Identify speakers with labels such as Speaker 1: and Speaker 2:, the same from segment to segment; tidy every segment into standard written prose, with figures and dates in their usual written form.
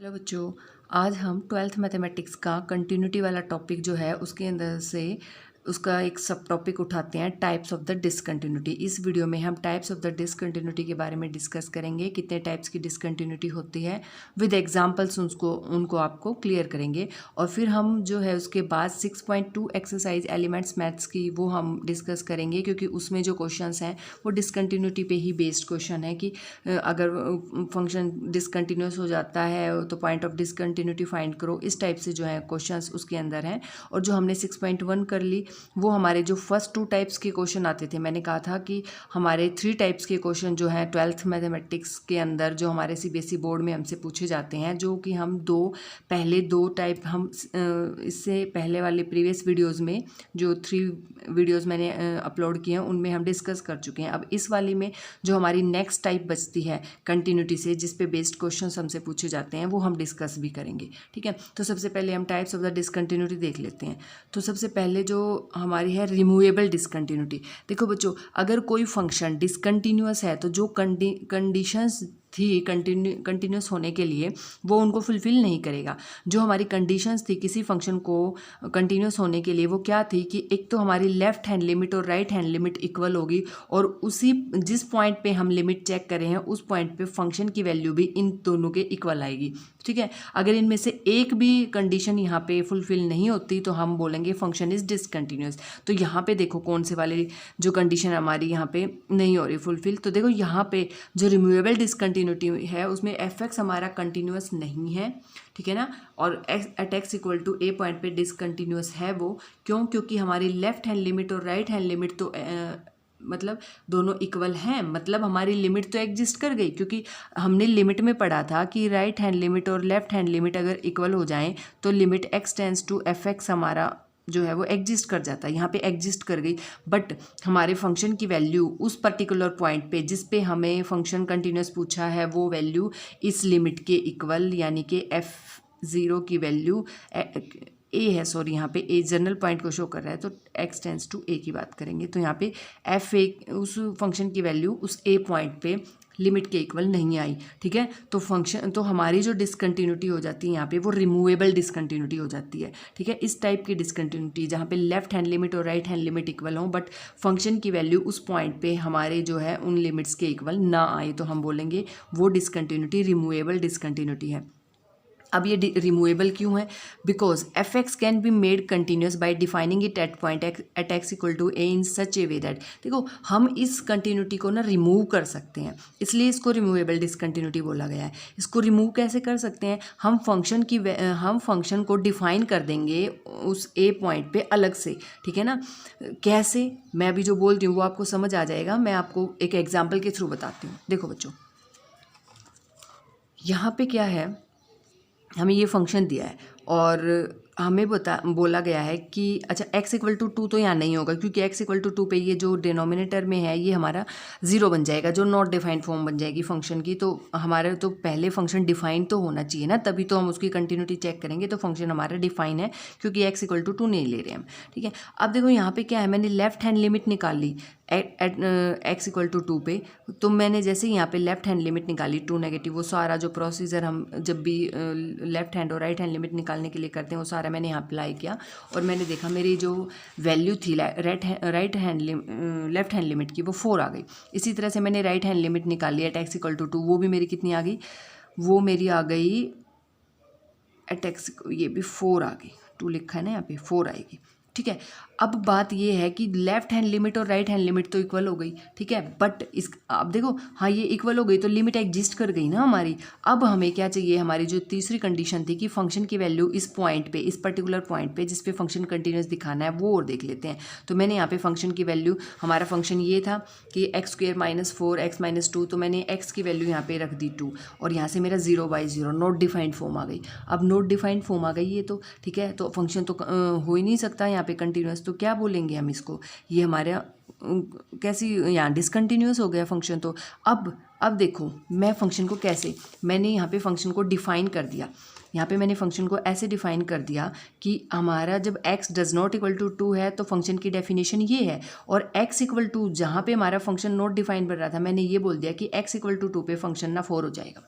Speaker 1: Hello बच्चों, आज हम ट्वेल्थ मैथमेटिक्स का कंटिन्यूटी वाला टॉपिक जो है उसके अंदर से उसका एक सब टॉपिक उठाते हैं, टाइप्स ऑफ द डिसकंटिन्यूटी। इस वीडियो में हम टाइप्स ऑफ द डिसकंटिन्यूटी के बारे में डिस्कस करेंगे, कितने टाइप्स की डिसकंटिन्यूटी होती है, विद एग्जांपल्स उनको आपको क्लियर करेंगे। और फिर हम जो है उसके बाद 6.2 एक्सरसाइज एलिमेंट्स मैथ्स की वो हम डिस्कस करेंगे, क्योंकि उसमें जो क्वेश्चंस हैं वो डिसकंटिन्यूटी पे ही बेस्ड क्वेश्चन है कि अगर फंक्शन डिसकंटिन्यूस हो जाता है तो पॉइंट ऑफ डिसकंटिन्यूटी फाइंड करो। इस टाइप से जो है क्वेश्चंस उसके अंदर हैं। और जो हमने 6.1 कर ली वो हमारे जो फर्स्ट 2 टाइप्स के क्वेश्चन आते थे, मैंने कहा था कि हमारे 3 टाइप्स के क्वेश्चन जो हैं ट्वेल्थ मैथमेटिक्स के अंदर जो हमारे सीबीएसई बोर्ड में हमसे पूछे जाते हैं, जो कि हम पहले दो टाइप हम इससे पहले वाले प्रीवियस वीडियोज़ में जो 3 वीडियोज़ मैंने अपलोड किए हैं उनमें हम डिस्कस कर चुके हैं। अब इस वाली में जो हमारी नेक्स्ट टाइप बचती है कंटिन्यूटी से, जिस पे बेस्ड क्वेश्चंस हमसे पूछे जाते हैं, वो हम डिस्कस भी करेंगे। ठीक है, तो सबसे पहले हम टाइप्स ऑफ द डिसकंटिन्यूटी देख लेते हैं। तो सबसे पहले जो हमारी है रिमूवेबल डिसकंटिन्यूटी। देखो बच्चों, अगर कोई फंक्शन डिसकंटिन्यूअस है तो जो कंडीशंस थी कंटिन्यूस होने के लिए वो उनको फुलफ़िल नहीं करेगा। जो हमारी कंडीशंस थी किसी फंक्शन को कंटिन्यूस होने के लिए वो क्या थी कि एक तो हमारी लेफ़्ट हैंड लिमिट और राइट हैंड लिमिट इक्वल होगी, और उसी जिस पॉइंट पे हम लिमिट चेक कर रहे हैं उस पॉइंट पे फंक्शन की वैल्यू भी इन दोनों के इक्वल आएगी। ठीक है, अगर इनमें से एक भी कंडीशन यहाँ पे फुलफ़िल नहीं होती तो हम बोलेंगे फंक्शन इज़ डिसकंटिन्यूस। तो यहाँ पे देखो कौन से वाले जो कंडीशन हमारी यहाँ पे नहीं हो रही फुलफ़िल। तो देखो यहाँ पे जो रिमूवेबल डिसकंटिन्यूटी है उसमें एफ एक्स हमारा कंटिन्यूस नहीं है, ठीक है ना, और at x equal to a point पे डिसकंटिन्यूस है वो। क्यों? क्योंकि हमारी लेफ्ट हैंड लिमिट और राइट हैंड लिमिट तो मतलब दोनों इक्वल हैं, मतलब हमारी लिमिट तो एग्जिस्ट कर गई, क्योंकि हमने लिमिट में पढ़ा था कि राइट हैंड लिमिट और लेफ्ट हैंड लिमिट अगर इक्वल हो जाएं तो limit x tends to f x हमारा जो है वो एग्जिस्ट कर जाता है। यहाँ पे एग्जिस्ट कर गई, बट हमारे फंक्शन की वैल्यू उस पर्टिकुलर पॉइंट पे जिस पे हमें फंक्शन कंटिन्यूस पूछा है वो वैल्यू इस लिमिट के इक्वल, यानी कि f0 की वैल्यू ए है, सॉरी यहाँ पे ए जनरल पॉइंट को शो कर रहा है तो एक्स टेंस टू ए की बात करेंगे। तो यहाँ पे एफ ए उस फंक्शन की वैल्यू उस ए पॉइंट पे लिमिट के इक्वल नहीं आई। ठीक है, तो फंक्शन तो हमारी जो डिसकंटिन्यूटी हो जाती है यहाँ पे वो रिमूवेबल डिसकंटिन्यूटी हो जाती है। ठीक है, इस टाइप की डिसकंटिन्यूटी जहाँ पे लेफ्ट हैंड लिमिट और राइट हैंड लिमिट इक्वल हो बट फंक्शन की वैल्यू उस पॉइंट पे हमारे जो है उन लिमिट्स के इक्वल ना आए, तो हम बोलेंगे वो डिसकंटिन्यूटी रिमूवेबल डिसकंटिन्यूटी है। अब ये रिमूवेबल क्यों है? Because f x can be made continuous by defining it at point at x equal to a in such a way that, देखो हम इस कंटिन्यूटी को ना रिमूव कर सकते हैं, इसलिए इसको रिमूवेबल डिसकंटिन्यूटी बोला गया है। इसको रिमूव कैसे कर सकते हैं? हम फंक्शन को डिफाइन कर देंगे उस ए पॉइंट पे अलग से। ठीक है ना, कैसे? मैं अभी जो बोल रही हूँ वो आपको समझ आ जाएगा, मैं आपको एक एग्जाम्पल के थ्रू बताती हूँ। देखो बच्चों, यहाँ पे क्या है, हमें ये फंक्शन दिया है और हमें बोला गया है कि अच्छा x इक्वल टू 2 तो यहाँ नहीं होगा, क्योंकि x इक्वल टू 2 पे ये जो डिनोमिनेटर में है ये हमारा 0 बन जाएगा, जो नॉट डिफाइंड फॉर्म बन जाएगी फंक्शन की। तो हमारे तो पहले फंक्शन डिफाइन तो होना चाहिए ना, तभी तो हम उसकी कंटिन्यूटी चेक करेंगे। तो फंक्शन हमारा डिफाइन है क्योंकि x इक्वल टू 2 नहीं ले रहे हम। ठीक है, अब देखो यहाँ पे क्या है, मैंने लेफ्ट हैंड लिमिट निकाल ली एट एक्स इक्वल टू 2 पे। तो मैंने जैसे यहाँ पे लेफ्ट हैंड लिमिट निकाली 2 नेगेटिव, वो सारा जो प्रोसीजर हम जब भी लेफ्ट हैंड और राइट हैंड लिमिट निकालने के लिए करते हैं वो सारा मैंने यहाँ अप्लाई किया, और मैंने देखा मेरी जो वैल्यू थी लेफ्ट हैंड लिमिट की वो 4 आ गई। इसी तरह से मैंने राइट हैंड लिमिट निकाली एट एक्स इक्वल टू 2, वो भी मेरी कितनी आ गई? वो मेरी आ गई एट एक्स, ये भी 4 आ गई, 2 लिखा है ना यहाँ पे, 4 आएगी। ठीक है, अब बात ये है कि लेफ्ट हैंड लिमिट और राइट हैंड लिमिट तो इक्वल हो गई, ठीक है, बट अब देखो हाँ ये इक्वल हो गई तो लिमिट एग्जिस्ट कर गई ना हमारी। अब हमें क्या चाहिए, हमारी जो तीसरी कंडीशन थी कि फंक्शन की वैल्यू इस पॉइंट पे, इस पर्टिकुलर पॉइंट पे जिस पे फंक्शन कंटिन्यूस दिखाना है वो और देख लेते हैं। तो मैंने यहाँ पे फंक्शन की वैल्यू, हमारा फंक्शन ये था कि x² - 4 x - 2, तो मैंने x की वैल्यू यहाँ पे रख दी 2, और यहाँ से मेरा 0/0 नॉट डिफाइंड फॉर्म आ गई। अब नॉट डिफाइंड फॉर्म आ गई ये तो ठीक है, तो फंक्शन तो हो ही नहीं सकता यहाँ पे कंटिन्यूस, तो क्या बोलेंगे हम इसको, ये हमारा कैसी यहाँ डिसकंटिन्यूस हो गया फंक्शन। तो अब देखो मैं फंक्शन को कैसे, मैंने यहाँ पे फंक्शन को डिफाइन कर दिया। यहाँ पे मैंने फंक्शन को ऐसे डिफाइन कर दिया कि हमारा जब x does not equal to 2 है तो फंक्शन की डेफिनेशन ये है, और x इक्वल टू जहाँ पे हमारा फंक्शन नॉट डिफाइन बन रहा था मैंने ये बोल दिया कि x इक्वल टू 2 पे फंक्शन ना 4 हो जाएगा।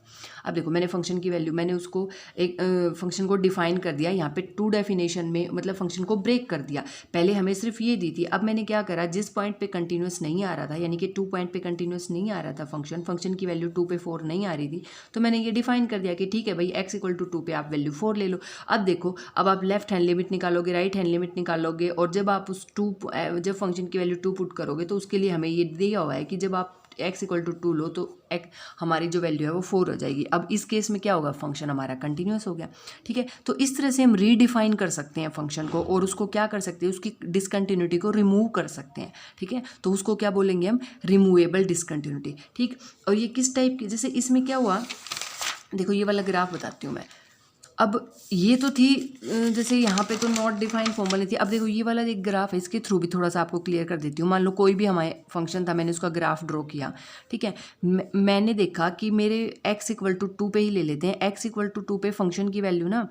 Speaker 1: अब देखो मैंने फंक्शन की वैल्यू, मैंने उसको एक फंक्शन को डिफाइन कर दिया यहाँ पे 2 डेफिनेशन में, मतलब फंक्शन को ब्रेक कर दिया। पहले हमें सिर्फ ये दी थी, अब मैंने क्या करा, जिस पॉइंट पे कंटिन्यूस नहीं आ रहा था, यानी कि 2 पॉइंट पे कंटिन्यूस नहीं आ रहा था फंक्शन की वैल्यू 2 पे 4 नहीं आ रही थी, तो मैंने ये डिफाइन कर दिया कि ठीक है भाई x इक्वल टू 2 पे आप वैल्यू 4 ले लो। अब देखो अब आप लेफ्ट हैंड लिमिट निकालोगे, राइट हैंड लिमिट निकालोगे, और जब आप उस जब फंक्शन की वैल्यू 2 पुट करोगे तो उसके लिए हमें ये दिया हुआ है कि जब आप x इक्वल टू 2 लो तो हमारी जो वैल्यू है वो 4 हो जाएगी। अब इस केस में क्या होगा, फंक्शन हमारा कंटिन्यूस हो गया। ठीक है, तो इस तरह से हम रीडिफाइन कर सकते हैं फंक्शन को, और उसको क्या कर सकते हैं, उसकी डिसकंटिन्यूटी को रिमूव कर सकते हैं। ठीक है, तो उसको क्या बोलेंगे हम, रिमूवेबल डिसकंटिन्यूटी। ठीक, और ये किस टाइप की, जैसे इसमें क्या हुआ, देखो ये वाला ग्राफ बताती हूँ मैं। अब ये तो थी जैसे यहाँ पे तो नॉट डिफाइंड फॉर्म बनी थी। अब देखो ये वाला एक ग्राफ है, इसके थ्रू भी थोड़ा सा आपको क्लियर कर देती हूँ। मान लो कोई भी हमारे फंक्शन था, मैंने उसका ग्राफ ड्रॉ किया। ठीक है, मैंने देखा कि मेरे x इक्वल टू 2 पे ही ले लेते हैं, x इक्वल टू 2 पे फंक्शन की वैल्यू ना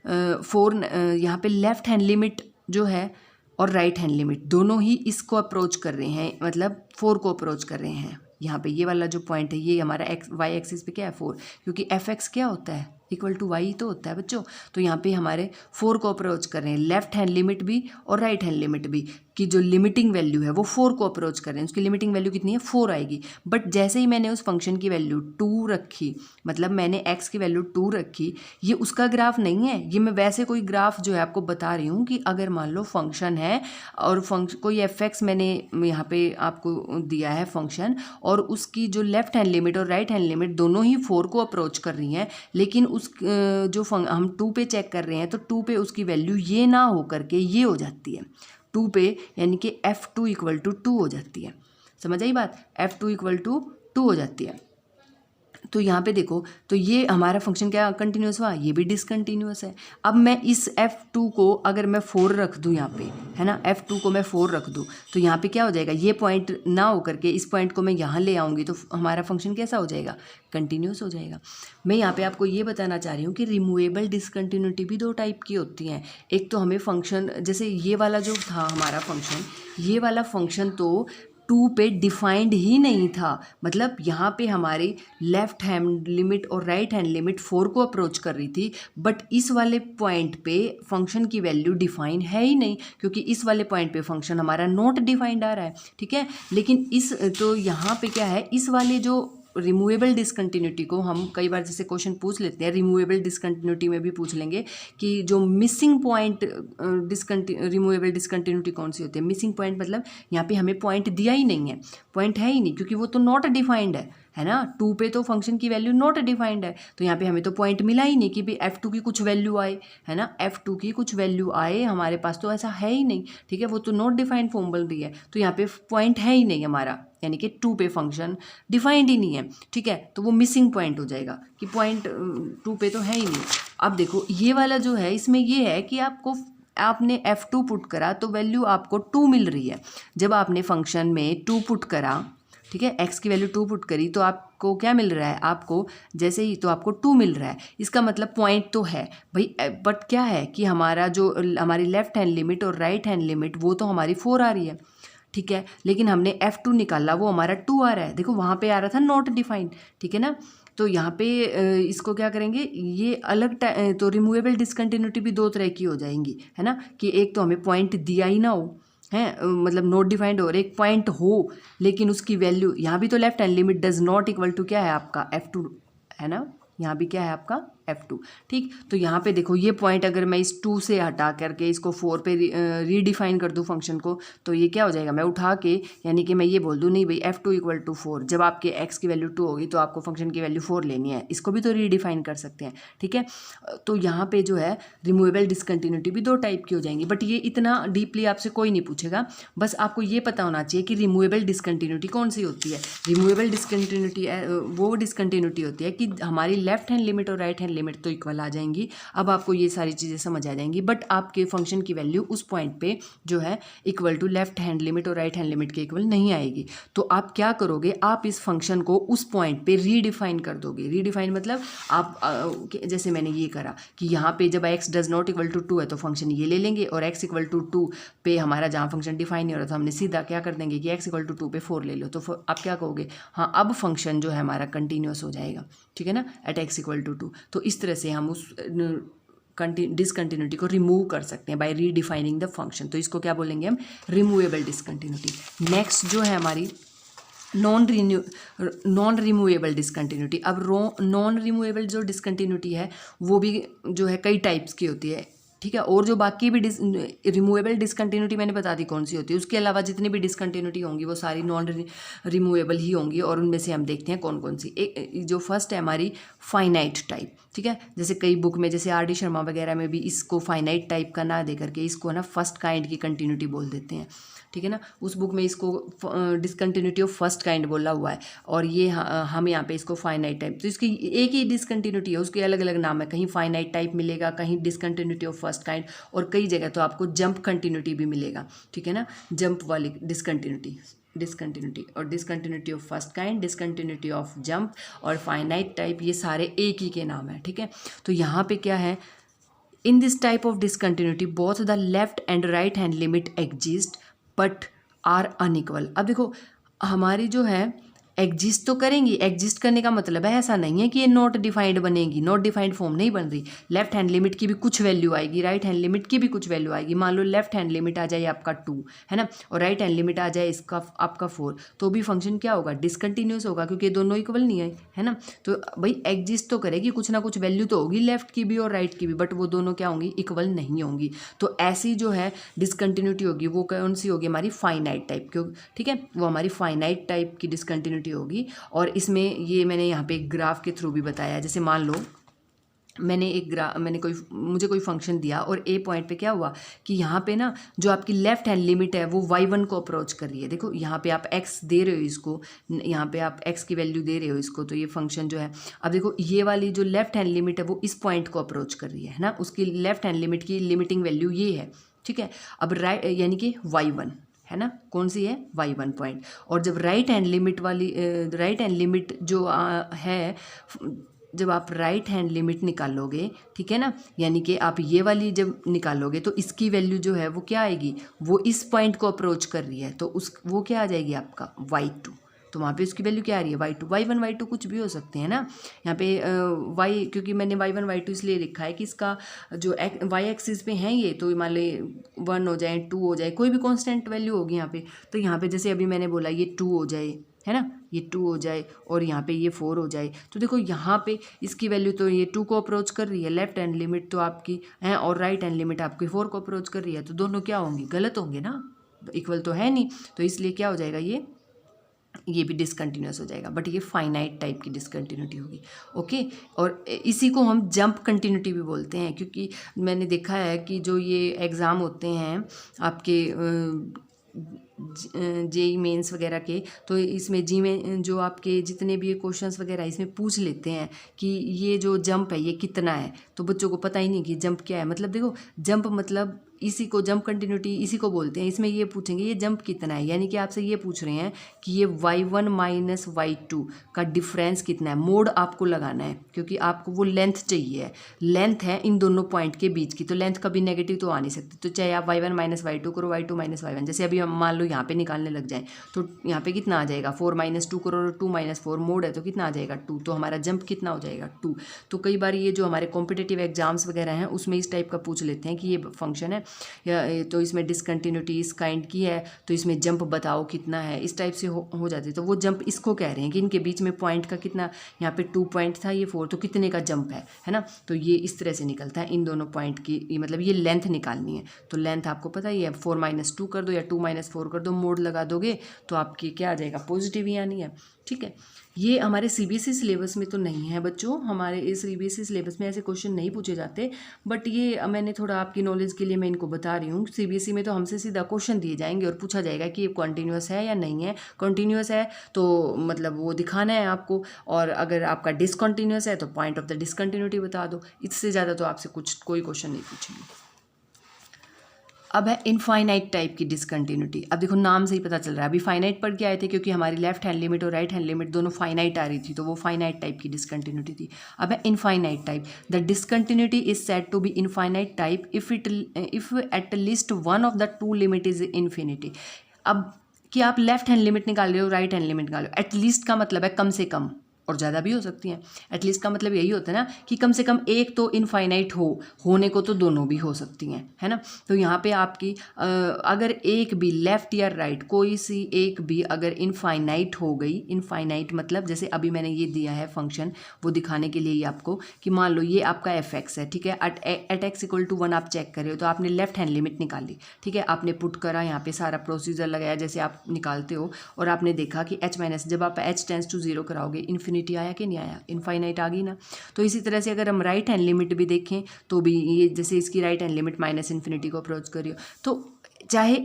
Speaker 1: 4, यहाँ पे लेफ्ट हैंड लिमिट जो है और राइट हैंड लिमिट दोनों ही इसको अप्रोच कर रहे हैं, मतलब 4 को अप्रोच कर रहे हैं। यहाँ पे ये वाला जो पॉइंट है ये हमारा y एक्सिस पे क्या है 4, क्योंकि fx क्या होता है, इक्वल टू y तो होता है बच्चों। तो यहाँ पे हमारे 4 को अप्रोच कर रहे हैं, लेफ्ट हैंड लिमिट भी और राइट हैंड लिमिट भी की जो लिमिटिंग वैल्यू है वो 4 को अप्रोच कर रहे हैं। उसकी लिमिटिंग वैल्यू कितनी है, 4 आएगी। बट जैसे ही मैंने उस फंक्शन की वैल्यू 2 रखी, मतलब मैंने x की वैल्यू 2 रखी, ये उसका ग्राफ नहीं है, ये मैं वैसे कोई ग्राफ जो है आपको बता रही हूँ कि अगर मान लो फंक्शन है और कोई fx मैंने यहाँ पे आपको दिया है फंक्शन, और उसकी जो लेफ्ट हैंड लिमिट और राइट हैंड लिमिट दोनों ही 4 को अप्रोच कर रही हैं, लेकिन उस जो हम 2 पे चेक कर रहे हैं तो 2 पे उसकी वैल्यू ये ना हो करके ये हो जाती है 2 पे, यानी कि f2 इक्वल टू 2 हो जाती है। समझ आई बात, f2 इक्वल टू 2 हो जाती है। तो यहाँ पे देखो, तो ये हमारा फंक्शन क्या कंटिन्यूस हुआ, ये भी डिसकंटिन्यूस है। अब मैं इस f2 को अगर मैं 4 रख दूँ यहाँ पे, है ना, f2 को मैं 4 रख दूँ तो यहाँ पे क्या हो जाएगा, ये पॉइंट ना हो करके इस पॉइंट को मैं यहाँ ले आऊँगी तो हमारा फंक्शन कैसा हो जाएगा, कंटिन्यूस हो जाएगा। मैं यहाँ पे आपको ये बताना चाह रही हूँ कि रिमूवेबल डिसकंटिन्यूटी भी 2 टाइप की होती हैं। एक तो हमें फंक्शन, जैसे ये वाला जो था हमारा फंक्शन, ये वाला फंक्शन तो 2 पे डिफाइंड ही नहीं था, मतलब यहाँ पे हमारी लेफ्ट हैंड लिमिट और राइट हैंड लिमिट 4 को अप्रोच कर रही थी, बट इस वाले पॉइंट पे फंक्शन की वैल्यू डिफाइन है ही नहीं, क्योंकि इस वाले पॉइंट पे फंक्शन हमारा नॉट डिफाइंड आ रहा है। ठीक है, लेकिन तो यहाँ पे क्या है, इस वाले जो रिमूवेबल डिसकंटिन्यूटी को हम कई बार जैसे क्वेश्चन पूछ लेते हैं, रिमूवेबल डिसकंटिन्यूटी में भी पूछ लेंगे कि जो मिसिंग पॉइंट रिमूवेबल डिसकंटिन्यूटी कौन सी होती है। मिसिंग पॉइंट मतलब यहाँ पे हमें पॉइंट दिया ही नहीं है, पॉइंट है ही नहीं, क्योंकि वो तो नॉट डिफाइंड है ना, 2 पे तो फंक्शन की वैल्यू नॉट डिफाइंड है, तो यहाँ पे हमें तो पॉइंट मिला ही नहीं कि भाई f2 की कुछ वैल्यू आए, है ना, f2 की कुछ वैल्यू आए, हमारे पास तो ऐसा है ही नहीं। ठीक है, वो तो नॉट डिफाइंड फॉर्म बन रही है, तो यहाँ पे पॉइंट है ही नहीं हमारा, यानी कि 2 पे फंक्शन डिफाइंड ही नहीं है। ठीक है, तो वो मिसिंग पॉइंट हो जाएगा कि पॉइंट 2 पे तो है ही नहीं। अब देखो ये वाला जो है, इसमें ये है कि आपने f2 पुट करा तो वैल्यू आपको 2 मिल रही है। जब आपने फंक्शन में 2 पुट करा, ठीक है, x की वैल्यू 2 पुट करी तो आपको क्या मिल रहा है, आपको जैसे ही तो आपको 2 मिल रहा है, इसका मतलब पॉइंट तो है भाई। बट क्या है कि हमारी लेफ्ट हैंड लिमिट और राइट हैंड लिमिट वो तो हमारी 4 आ रही है। ठीक है, लेकिन हमने f2 निकाला, वो हमारा 2 आ रहा है। देखो वहाँ पे आ रहा था नॉट डिफाइंड, ठीक है ना, तो यहाँ पे इसको क्या करेंगे, ये अलग तो रिमूवेबल डिसकंटिन्यूटी भी 2 तरह की हो जाएंगी, है ना, कि एक तो हमें पॉइंट दिया ही ना हो, है मतलब नॉट डिफाइंड हो, और एक पॉइंट हो लेकिन उसकी वैल्यू, यहाँ भी तो left hand limit does not equal to क्या है आपका f2, है ना, यहाँ भी क्या है आपका f2। ठीक, तो यहाँ पे देखो ये पॉइंट अगर मैं इस 2 से हटा करके इसको 4 पे रीडिफाइन कर दूँ फंक्शन को, तो ये क्या हो जाएगा, मैं उठा के यानी कि मैं ये बोल दूँ नहीं भाई f2 इक्वल टू 4, जब आपके x की वैल्यू 2 होगी तो आपको फंक्शन की वैल्यू 4 लेनी है, इसको भी तो रीडिफाइन कर सकते हैं। ठीक है, तो यहाँ पे जो है रिमूवेबल डिसकंटिन्यूटी भी 2 टाइप की हो जाएंगी, बट ये इतना डीपली आपसे कोई नहीं पूछेगा, बस आपको ये पता होना चाहिए कि रिमूवेबल डिसकंटिन्यूटी कौन सी होती है। रिमूवेबल डिसकंटिन्यूटी वो डिसकंटिन्यूटी होती है कि हमारी लेफ्ट हैंड लिमिट और राइट हैंड हैंड लिमिट तो इक्वल आ जाएंगी। अब आपको ये सारी चीज़ें समझ आ जाएंगी, बट आपके फंक्शन की वैल्यू उस पॉइंट पे जो है equal to left hand limit और राइट हैंड लिमिट के इक्वल नहीं आएगी। तो आप क्या करोगे, आप इस फंक्शन को उस पॉइंट पे रीडिफाइन कर दोगे। रीडिफाइन मतलब आप जैसे मैंने ये करा कि यहाँ पे जब x does not equal to 2 है तो फंक्शन ये ले लेंगे, और x इक्वल टू 2 पे हमारा जहाँ फंक्शन डिफाइन नहीं हो रहा तो हमने सीधा क्या कर देंगे कि x इक्वल टू 2 पे 4 ले लो। तो आप क्या कहोगे, हाँ अब फंक्शन जो है हमारा कंटिन्यूस हो जाएगा, ठीक है ना, एट x इक्वल टू 2। तो इस तरह से हम उस डिसकंटिन्यूटी को रिमूव कर सकते हैं बाय रीडिफाइनिंग द फंक्शन। तो इसको क्या बोलेंगे हम, रिमूवेबल डिसकंटिन्यूटी। नेक्स्ट जो है हमारी नॉन रिमूवेबल डिसकंटिन्यूटी। अब नॉन रिमूवेबल जो डिसकंटिन्यूटी है वो भी जो है कई टाइप्स की होती है, ठीक है, और जो बाकी भी रिमूवेबल डिसकंटिन्यूटी मैंने बता दी कौन सी होती है। उसके अलावा जितनी भी डिसकंटिन्यूटी होंगी वो सारी नॉन रिमूवेबल ही होंगी, और उनमें से हम देखते हैं कौन कौन सी। एक जो फर्स्ट है हमारी फाइनाइट टाइप, ठीक है, जैसे कई बुक में जैसे आर डी शर्मा वगैरह में भी इसको फाइनाइट टाइप का ना दे करके इसको ना फर्स्ट काइंड की कंटिन्यूटी बोल देते हैं, ठीक है ना। उस बुक में इसको डिसकंटिन्यूटी ऑफ फर्स्ट काइंड बोला हुआ है, और ये हम यहाँ पे इसको फाइनाइट टाइप। तो इसकी एक ही डिसकंटिन्यूटी है, उसके अलग अलग नाम है, कहीं फाइनाइट टाइप मिलेगा, कहीं डिसकंटिन्यूटी ऑफ फर्स्ट काइंड, और कई जगह तो आपको जंप कंटिन्यूटी भी मिलेगा, ठीक है ना, जंप वाली डिसकंटिन्यूटी और discontinuity of first kind, discontinuity of jump और फाइनाइट टाइप, ये सारे एक ही के नाम है, ठीक है। तो यहाँ पे क्या है, in this type of discontinuity both the left and right hand limit exist but are unequal. अब देखो हमारी जो है एग्जिस्ट तो करेंगी, एग्जिस्ट करने का मतलब है ऐसा नहीं है कि ये नॉट डिफाइंड बनेगी, नॉट डिफाइंड फॉर्म नहीं बन रही। लेफ्ट हैंड लिमिट की भी कुछ वैल्यू आएगी, राइट हैंड लिमिट की भी कुछ वैल्यू आएगी। मान लो लेफ्ट हैंड लिमिट आ जाए आपका 2, है ना, और राइट हैंड लिमिट आ जाए इसका आपका 4, तो भी फंक्शन क्या होगा, डिसकंटिन्यूस होगा, क्योंकि दोनों इक्वल नहीं है ना। तो भाई एग्जिस्ट तो करेगी, कुछ ना कुछ वैल्यू तो होगी लेफ्ट की भी और राइट की भी, बट वो दोनों क्या होंगी, इक्वल नहीं होंगी। तो ऐसी जो है डिसकंटिन्यूटी होगी वो कौन सी होगी, हमारी फाइनाइट टाइप की, ठीक है, वो हमारी फाइनाइट टाइप की डिसकंटिन्यूटी होगी। और इसमें ये मैंने यहाँ पे एक ग्राफ के थ्रू भी बताया, जैसे मान लो मुझे कोई फंक्शन दिया और ए पॉइंट पे क्या हुआ कि यहाँ पे ना जो आपकी लेफ्ट हैंड लिमिट है वो y1 को अप्रोच कर रही है। देखो यहाँ पे आप x दे रहे हो इसको, यहाँ पे आप x की वैल्यू दे रहे हो इसको, तो ये फंक्शन जो है, अब देखो ये वाली जो लेफ्ट हैंड लिमिट है वो इस पॉइंट को अप्रोच कर रही है ना, उसकी लेफ्ट हैंड लिमिट की लिमिटिंग वैल्यू ये है, ठीक है। अब राइट यानी कि y1 है ना, कौन सी है, y1 पॉइंट। और जब राइट हैंड लिमिट वाली राइट हैंड लिमिट जो है, जब आप राइट हैंड लिमिट निकालोगे, ठीक है ना, यानी कि आप ये वाली जब निकालोगे तो इसकी वैल्यू जो है वो क्या आएगी, वो इस पॉइंट को अप्रोच कर रही है, तो वो क्या आ जाएगी आपका y2। तो वहाँ पे उसकी वैल्यू क्या आ रही है, y2, y1 y2 कुछ भी हो सकते हैं ना। यहाँ पे y, क्योंकि मैंने y1 y2 इसलिए लिखा है कि इसका जो y एक्सिस पे हैं ये, तो मान लो 1 हो जाए, 2 हो जाए, कोई भी कांस्टेंट वैल्यू होगी यहाँ पे। तो यहाँ पे जैसे अभी मैंने बोला ये 2 हो जाए, है ना, ये 2 हो जाए, और यहाँ पे ये 4 हो जाए, तो देखो यहाँ पे इसकी वैल्यू तो ये 2 को अप्रोच कर रही है, लेफ्ट हैंड लिमिट तो आपकी है, और राइट हैंड लिमिट आपकी 4 को अप्रोच कर रही है, तो दोनों क्या होंगी, गलत होंगे ना, इक्वल तो है नहीं। तो इसलिए क्या हो जाएगा, ये भी डिसकंटिन्यूस हो जाएगा, बट ये फाइनाइट टाइप की डिसकंटिन्यूटी होगी, ओके। और इसी को हम जंप कंटिन्यूटी भी बोलते हैं, क्योंकि मैंने देखा है कि जो ये एग्ज़ाम होते हैं आपके जेई मेंस वगैरह के, तो इसमें जी में जो आपके जितने भी क्वेश्चंस वगैरह इसमें पूछ लेते हैं कि ये जो जंप है ये कितना है, तो बच्चों को पता ही नहीं कि जंप क्या है। मतलब देखो जंप मतलब इसी को जंप कंटिन्यूटी इसी को बोलते हैं। इसमें ये पूछेंगे ये जंप कितना है, यानी कि आपसे ये पूछ रहे हैं कि ये y1 माइनस y2 का डिफरेंस कितना है। मोड आपको लगाना है क्योंकि आपको वो लेंथ चाहिए, लेंथ है इन दोनों पॉइंट के बीच की, तो लेंथ कभी नेगेटिव तो आ नहीं सकती। तो चाहे आप y1 माइनस y2 करो, y2 माइनस y1, जैसे अभी हम मान लो यहाँ पे निकालने लग जाए तो यहाँ पे कितना आ जाएगा 4 माइनस 2 करो, 2 माइनस 4 मोड है तो कितना आ जाएगा 2, तो हमारा जंप कितना हो जाएगा 2। तो कई बार ये जो हमारे कॉम्पिटिटिव एग्जाम्स वगैरह हैं उसमें इस टाइप का पूछ लेते हैं कि ये फंक्शन है तो इसमें डिसकंटिन्यूटी इस काइंड की है, तो इसमें जंप बताओ कितना है, इस टाइप से हो जाती है। तो वो जंप इसको कह रहे हैं कि इनके बीच में पॉइंट का कितना, यहाँ पे 2 पॉइंट था, ये 4, तो कितने का जंप है ना। तो ये इस तरह से निकलता है इन दोनों पॉइंट की, मतलब ये लेंथ निकालनी है। तो लेंथ आपको पता ही है, 4 माइनस 2 कर दो या 2 माइनस 4 कर दो, मोड लगा दोगे तो आपकी क्या आ जाएगा, पॉजिटिव ही आनी है, ठीक है। ये हमारे सीबीएसई सिलेबस में तो नहीं है बच्चों, हमारे इस सीबीएसई सिलेबस में ऐसे क्वेश्चन नहीं पूछे जाते, बट ये मैंने थोड़ा आपकी नॉलेज के लिए मैं इनको बता रही हूँ। सीबीएसई में तो हमसे सीधा क्वेश्चन दिए जाएंगे और पूछा जाएगा कि ये कॉन्टीन्यूअस है या नहीं है। कॉन्टीन्यूअस है तो मतलब वो दिखाना है आपको, और अगर आपका डिसकंटिन्यूअस है तो पॉइंट ऑफ द डिसकंटिन्यूटी बता दो। इससे ज़्यादा तो आपसे कोई क्वेश्चन नहीं पूछेंगे। अब है इनफाइनाइट टाइप की डिसकंटिन्यूटी। अब देखो नाम से ही पता चल रहा है, अभी फाइनाइट पढ़ के आए थे क्योंकि हमारी लेफ्ट हैंड लिमिट और राइट हैंड लिमिट दोनों फाइनाइट आ रही थी, तो वो फाइनाइट टाइप की डिसकंटिन्यूटी थी। अब है infinite type. The discontinuity is said to be infinite type if at least one of the two limit is infinity. अब कि आप लेफ्ट हैंड लिमिट निकाल रहे हो, राइट हैंड लिमिट निकाल रहे हो, एटलीस्ट का मतलब है कम से कम, और ज़्यादा भी हो सकती हैं। एटलीस्ट का मतलब यही होता है ना कि कम से कम एक तो इनफाइनाइट होने को तो दोनों भी हो सकती हैं, है ना। तो यहाँ पे आपकी अगर एक भी लेफ़्ट या राइट कोई सी एक भी अगर इनफाइनाइट हो गई, इनफाइनाइट मतलब जैसे अभी मैंने ये दिया है फंक्शन वो दिखाने के लिए ही आपको कि मान लो ये आपका एफ एक्स है, ठीक है, एट एक्स इक्वल टू 1 आप चेक कर रहे हो, तो आपने लेफ्ट हैंड लिमिट निकाली, ठीक है, आपने पुट करा, यहाँ पे सारा प्रोसीजर लगाया जैसे आप निकालते हो, और आपने देखा कि एच माइनस जब आप एच टेंस टू 0 कराओगे इन्फिनिटी आया कि नहीं आया, इनफाइनाइट आ गई ना। तो इसी तरह से अगर हम राइट हैंड लिमिट भी देखें तो भी ये जैसे इसकी right hand limit minus infinity को अप्रोच करियो, तो चाहे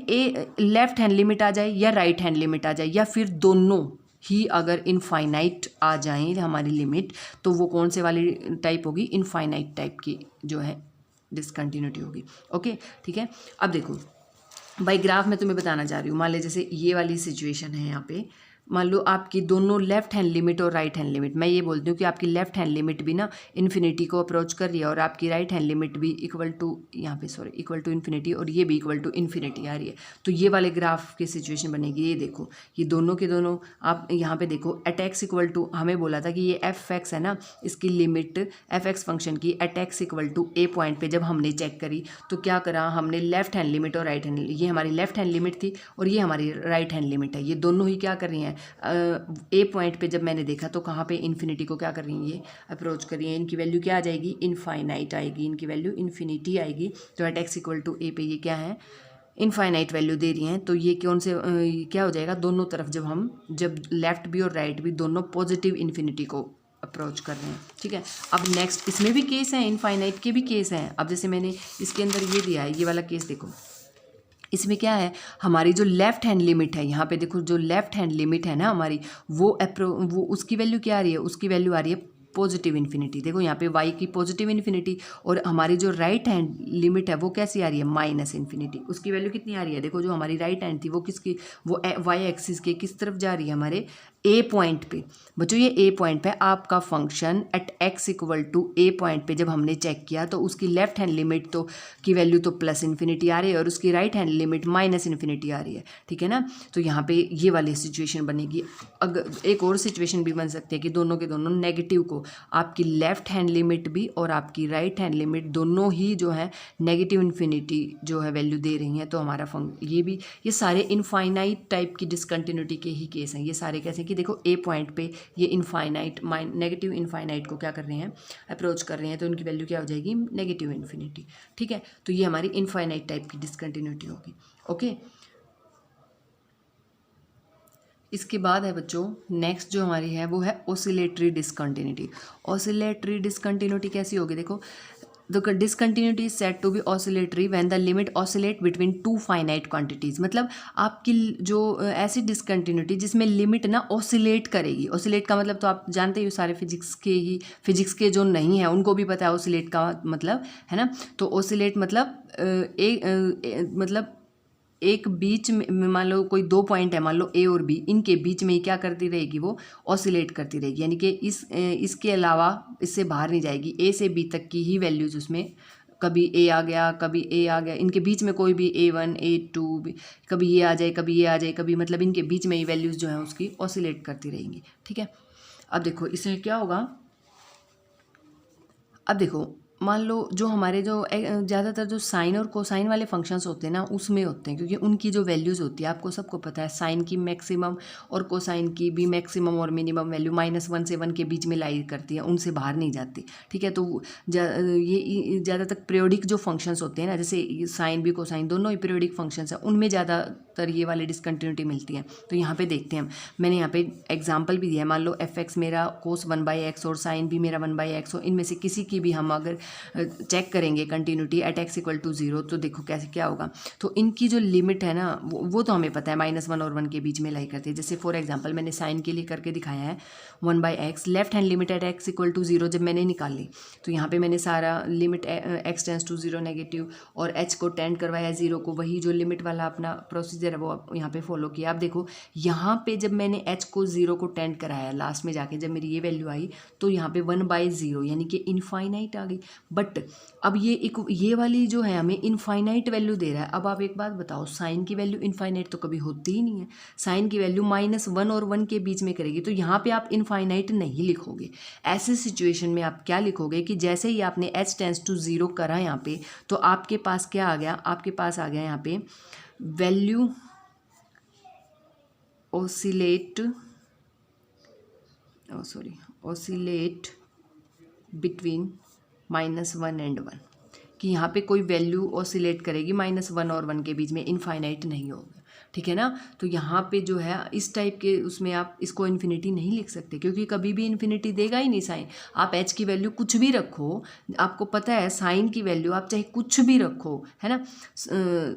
Speaker 1: लेफ्ट हैंड लिमिट आ जाए या राइट हैंड लिमिट आ जाए या फिर दोनों ही अगर इनफाइनाइट आ जाएं हमारी लिमिट, तो वो कौन से वाली टाइप होगी, इनफाइनाइट टाइप की जो है डिसकंटिन्यूटी होगी। ओके ठीक है। अब देखो बाई ग्राफ में तुम्हें बताना चाह रही हूँ, मान ली जैसे ये वाली सिचुएशन है, यहाँ पे मान लो आपकी दोनों लेफ्ट हैंड लिमिट और राइट हैंड लिमिट, मैं ये बोलती हूँ कि आपकी लेफ्ट हैंड लिमिट भी ना इन्फिनिटी को अप्रोच कर रही है और आपकी राइट हैंड लिमिट भी इक्वल टू यहाँ पे सॉरी इक्वल टू इन्फिनिटी और ये भी इक्वल टू इन्फिनिटी आ रही है। तो ये वाले ग्राफ की सिचुएशन बनेगी, ये देखो ये दोनों के दोनों आप यहाँ पे देखो एट एक्स इक्वल टू, हमें बोला था कि ये एफ एक्स है ना, इसकी लिमिट एफ एक्स फंक्शन की at x equal to a point पे जब हमने चेक करी तो क्या करा हमने, लेफ्ट हैंड लिमिट और राइट हैंड, ये हमारी लेफ्ट हैंड लिमिट थी और ये हमारी राइट हैंड लिमिट है, ये दोनों ही क्या कर रही हैं ए पॉइंट पे जब मैंने देखा तो कहाँ पे इन्फिनिटी को क्या कर रही है, ये अप्रोच कर रही है। इनकी वैल्यू क्या आ जाएगी, इनफाइनाइट आएगी, इनकी वैल्यू इन्फिनिटी आएगी। तो एट एक्स इक्वल टू ए पे ये क्या है, इनफाइनाइट वैल्यू दे रही हैं। तो ये कौन से क्या हो जाएगा, दोनों तरफ जब लेफ्ट भी और राइट भी दोनों पॉजिटिव इन्फिनिटी को अप्रोच कर रहे हैं, ठीक है। अब नेक्स्ट इसमें भी केस हैं, इनफाइनाइट के भी केस हैं। अब जैसे मैंने इसके अंदर ये दिया है, ये वाला केस देखो, इसमें क्या है हमारी जो लेफ्ट हैंड लिमिट है, यहाँ पे देखो जो लेफ्ट हैंड लिमिट है ना हमारी, वो उसकी वैल्यू क्या आ रही है, उसकी वैल्यू आ रही है पॉजिटिव इन्फिनिटी। देखो यहाँ पे y की पॉजिटिव इन्फिनिटी, और हमारी जो राइट हैंड लिमिट है वो कैसी आ रही है, माइनस इन्फिनिटी। उसकी वैल्यू कितनी आ रही है, देखो जो हमारी राइट हैंड थी वो किसकी, वो y एक्सिस के किस तरफ जा रही है, हमारे ए पॉइंट पे। बच्चों ये ए पॉइंट पे आपका function at x equal to a point पे जब हमने चेक किया तो उसकी लेफ्ट हैंड लिमिट तो की वैल्यू तो प्लस इन्फिनिटी आ रही है और उसकी right hand limit minus infinity आ रही है, ठीक है ना। तो यहाँ पे ये वाली सिचुएशन बनेगी। अगर एक और सिचुएशन भी बन सकती है कि दोनों के दोनों नेगेटिव को, आपकी लेफ्ट हैंड लिमिट भी और आपकी राइट हैंड लिमिट दोनों ही जो है नेगेटिव इन्फिनिटी जो है वैल्यू दे रही हैं। तो हमारा ये सारे इनफाइनाइट टाइप की डिसकंटिन्यूटी के ही केस हैं। ये सारे कैसे कि देखो ए पॉइंट पे ये इनफाइनाइट नेगेटिव इनफाइनाइट को क्या कर रहे हैं, अप्रोच कर रहे हैं, तो उनकी वैल्यू क्या हो जाएगी, नेगेटिव इन्फिनिटी, ठीक है। तो ये हमारी इनफाइनाइट टाइप की डिसकंटिन्यूटी होगी। ओके इसके बाद है बच्चों नेक्स्ट जो हमारी है वो है ऑसिलेटरी डिसकंटिन्यूटी। ऑसिलेटरी डिसकंटिन्यूटी कैसी होगी, देखो the discontinuity is said to be oscillatory when the limit oscillate between two finite quantities। मतलब आपकी जो ऐसी डिसकंटिन्यूटी जिसमें लिमिट ना ऑसिलेट करेगी। ऑसिलेट का मतलब तो आप जानते ही सारे फिजिक्स के जो नहीं है उनको भी पता है ऑसिलेट का मतलब, है ना। तो ऑसिलेट मतलब मतलब एक बीच में मान लो कोई दो पॉइंट है, मान लो ए और बी, इनके बीच में ही क्या करती रहेगी, वो ऑसिलेट करती रहेगी, यानी कि इसके अलावा इससे बाहर नहीं जाएगी। ए से बी तक की ही वैल्यूज उसमें, कभी ए आ गया कभी ए आ गया, इनके बीच में कोई भी A1 A2 कभी ये आ जाए कभी ये आ जाए कभी, मतलब इनके बीच में ही वैल्यूज़ जो है उसकी ऑसिलेट करती रहेंगी, ठीक है। अब देखो इसमें क्या होगा, अब देखो मान लो जो हमारे जो ज़्यादातर जो साइन और कोसाइन वाले फंक्शंस होते हैं ना उसमें होते हैं, क्योंकि उनकी जो वैल्यूज़ होती है आपको सबको पता है, साइन की मैक्सिमम और कोसाइन की भी मैक्सिमम और मिनिमम वैल्यू -1 से 1 के बीच में लाई करती है, उनसे बाहर नहीं जाती, ठीक है। तो ये ज़्यादातर पीरियोडिक जो फंक्शंस होते हैं ना, जैसे साइन भी कोसाइन दोनों ही पीरियोडिक फंक्शंस हैं, उनमें ज़्यादातर ज़्यादातर ये वाली डिसकंटिन्यूटी मिलती है। तो यहाँ पे देखते हैं हम, मैंने यहाँ पे एग्जांपल भी दिया है। मान लो f(x) मेरा cos 1/x और sin भी मेरा 1/x हो, इनमें से किसी की भी हम अगर चेक करेंगे कंटिन्यूटी एट x = 0, तो देखो कैसे क्या होगा। तो इनकी जो लिमिट है ना वो तो हमें पता है -1 और 1 के बीच में लाई करती है। जैसे फॉर एग्जाम्पल मैंने साइन के लिए करके दिखाया है 1/x, left hand limit at x = 0 जब मैंने निकाली, तो यहाँ पे मैंने सारा limit x tends to 0 negative और h को टेंड करवाया 0 को, वही जो लिमिट वाला अपना प्रोसीजर है वो यहाँ पे फॉलो किया। आप देखो यहाँ पे जब मैंने h को 0 को टेंड कराया, लास्ट में जाके जब मेरी ये वैल्यू आई तो यहाँ पे 1/0 यानी कि इनफाइनाइट आ गई। बट अब ये वाली जो है हमें इनफाइनाइट वैल्यू दे रहा है। अब आप एक बात बताओ, साइन की वैल्यू इनफाइनाइट तो कभी होती ही नहीं है, साइन की वैल्यू -1 और 1 के बीच में करेगी, तो यहाँ पे आप इनफाइनाइट नहीं लिखोगे। ऐसे सिचुएशन में आप क्या लिखोगे कि जैसे ही आपने h टेंड्स टू 0 करा यहाँ पे, तो आपके पास क्या आ गया, आपके पास आ गया यहाँ पे वैल्यू oscillate बिटवीन -1 and 1, कि यहाँ पे कोई वैल्यू ऑसिलेट करेगी -1 और 1 के बीच में, इनफाइनाइट नहीं होगा। ठीक है ना। तो यहाँ पे जो है इस टाइप के उसमें आप इसको इन्फिनिटी नहीं लिख सकते, क्योंकि कभी भी इन्फिनिटी देगा ही नहीं साइन। आप h की वैल्यू कुछ भी रखो, आपको पता है साइन की वैल्यू आप चाहे कुछ भी रखो, है ना,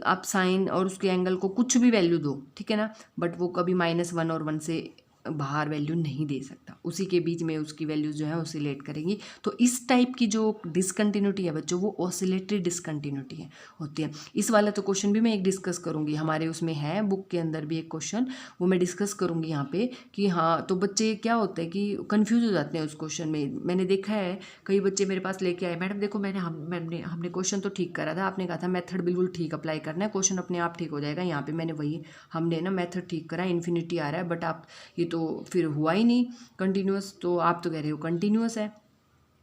Speaker 1: आप साइन और उसके एंगल को कुछ भी वैल्यू दो, ठीक है ना, बट वो कभी -1 और 1 से बाहर वैल्यू नहीं दे सकता, उसी के बीच में उसकी वैल्यूज जो है ऑसिलेट करेंगी। तो इस टाइप की जो डिसकंटिन्यूटी है बच्चों, वो ऑसिलेटरी डिसकंटिन्यूटी है होती है। इस वाला तो क्वेश्चन भी मैं एक डिस्कस करूंगी, हमारे उसमें है बुक के अंदर भी एक क्वेश्चन, वो मैं डिस्कस करूंगी यहाँ पे कि हाँ, तो बच्चे क्या होता है कि कन्फ्यूज हो जाते हैं उस क्वेश्चन में। मैंने देखा है कई बच्चे मेरे पास लेके आए, मैडम देखो हमने क्वेश्चन तो ठीक करा था, आपने कहा था मेथड बिल्कुल ठीक अप्लाई करना है, क्वेश्चन अपने आप ठीक हो जाएगा। यहाँ पे मैंने वही हमने ना मेथड ठीक करा, इन्फिनिटी आ रहा है, बट आप ये तो फिर हुआ ही नहीं कंटिन्यूअस, तो आप तो कह रहे हो कंटिन्यूअस है।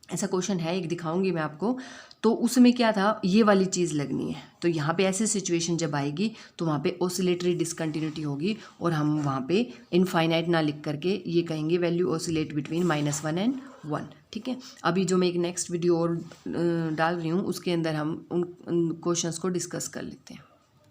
Speaker 1: ऐसा क्वेश्चन है, एक दिखाऊंगी मैं आपको। तो उसमें क्या था, ये वाली चीज़ लगनी है। तो यहाँ पे ऐसी सिचुएशन जब आएगी तो वहाँ पे ऑसिलेटरी डिसकंटिन्यूटी होगी, और हम वहाँ पे इनफाइनाइट ना लिख करके ये कहेंगे वैल्यू ऑसिलेट बिटवीन -1 and 1। ठीक है। अभी जो मैं एक नेक्स्ट वीडियो और डाल रही हूँ उसके अंदर हम उन क्वेश्चंस को डिस्कस कर लेते हैं।